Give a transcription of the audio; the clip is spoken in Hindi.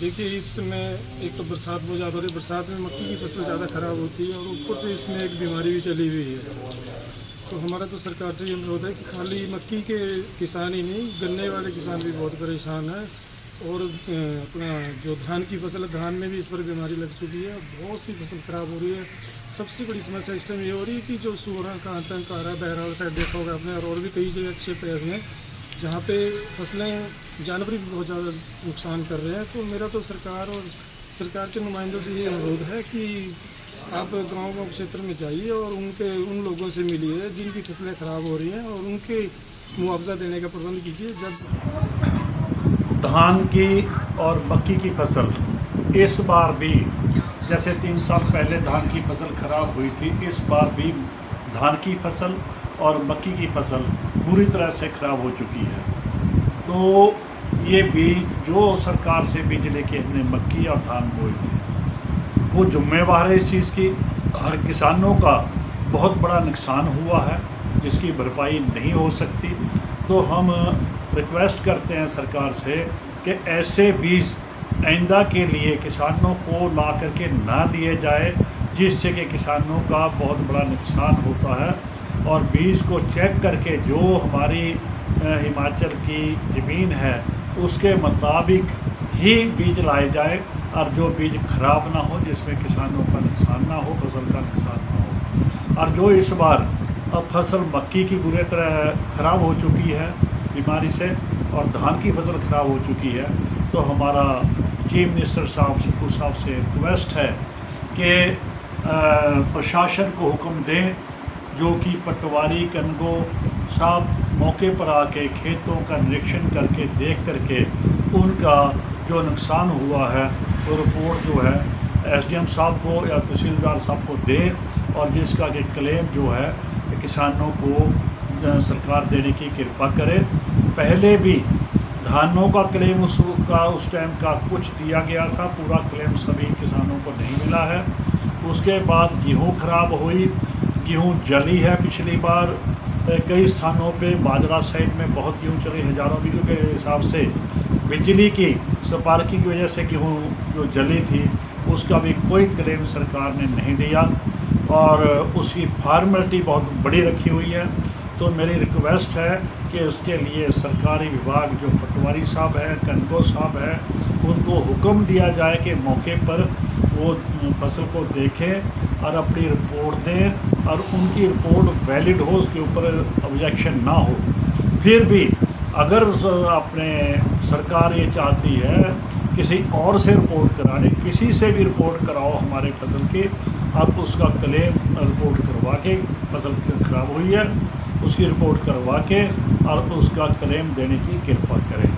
देखिए, इस समय एक तो बरसात बहुत ज़्यादा हो रही है। बरसात में मक्की की फसल ज़्यादा ख़राब होती है और ऊपर से इसमें एक बीमारी भी चली हुई है। तो हमारा तो सरकार से ये अनुरोध है कि खाली मक्की के किसान ही नहीं, गन्ने वाले किसान भी बहुत परेशान हैं। और अपना जो धान की फसल है, धान में भी इस पर बीमारी लग चुकी है। बहुत सी फसल ख़राब हो रही है। सबसे बड़ी समस्या इस टाइम ये हो रही है कि जो सूअर का आतंक आ रहा है, बहरहाल साइड देखा होगा आपने, और भी कई जगह क्षेत्र ऐसे हैं जहाँ पे फसलें जानवर भी बहुत ज़्यादा नुकसान कर रहे हैं। तो मेरा तो सरकार के नुमाइंदों से ये अनुरोध है कि आप गाँव क्षेत्र में जाइए और उन लोगों से मिलिए जिनकी फसलें ख़राब हो रही हैं और उनके मुआवजा देने का प्रबंध कीजिए। जब धान की और मक्की की फसल इस बार भी, जैसे 3 साल पहले धान की फसल खराब हुई थी, इस बार भी धान की फसल और मक्की की फसल पूरी तरह से खराब हो चुकी है। तो ये बीज जो सरकार से बीज लेके हमने मक्की और धान बोए थे, वो जिम्मेवार है इस चीज़ की। हर किसानों का बहुत बड़ा नुकसान हुआ है जिसकी भरपाई नहीं हो सकती। तो हम रिक्वेस्ट करते हैं सरकार से कि ऐसे बीज आइंदा के लिए किसानों को ला करके ना दिए जाए, जिससे कि किसानों का बहुत बड़ा नुकसान होता है। और बीज को चेक करके जो हमारी हिमाचल की ज़मीन है उसके मुताबिक ही बीज लाए जाए, और जो बीज ख़राब ना हो, जिसमें किसानों का नुकसान ना हो, फसल का नुकसान ना हो। और जो इस बार अब फसल मक्की की बुरी तरह ख़राब हो चुकी है बीमारी से, और धान की फसल ख़राब हो चुकी है, तो हमारा चीफ मिनिस्टर साहब सुक्खू साहब से रिक्वेस्ट है कि प्रशासन को हुक्म दें, जो कि पटवारी कनगो साहब मौके पर आके खेतों का निरीक्षण करके देख करके उनका जो नुकसान हुआ है वो रिपोर्ट जो है एसडीएम साहब को या तहसीलदार साहब को दे, और जिसका कि क्लेम जो है किसानों को सरकार देने की कृपा करे। पहले भी धानों का क्लेम उस टाइम का कुछ दिया गया था, पूरा क्लेम सभी किसानों को नहीं मिला है। उसके बाद गेहूँ खराब हुई, गेहूँ जली है पिछली बार। कई स्थानों पे बाजरा साइड में बहुत गेहूँ चली, हज़ारों बीघों के हिसाब से। बिजली की स्पार्किंग की वजह से गेहूँ जो जली थी उसका भी कोई क्लेम सरकार ने नहीं दिया, और उसकी फॉर्मेलिटी बहुत बड़ी रखी हुई है। तो मेरी रिक्वेस्ट है कि उसके लिए सरकारी विभाग जो पटवारी साहब है, कनगो साहब है, उनको हुक्म दिया जाए कि मौके पर वो फसल को देखें और अपनी रिपोर्ट दें, और उनकी रिपोर्ट वैलिड हो, उसके ऊपर ऑब्जेक्शन ना हो। फिर भी अगर अपने सरकार ये चाहती है किसी और से रिपोर्ट कराने, किसी से भी रिपोर्ट कराओ हमारे फसल की, अब उसका क्लेम रिपोर्ट करवा के, फसल ख़राब हुई है उसकी रिपोर्ट करवा के और उसका क्लेम देने की कृपा करें।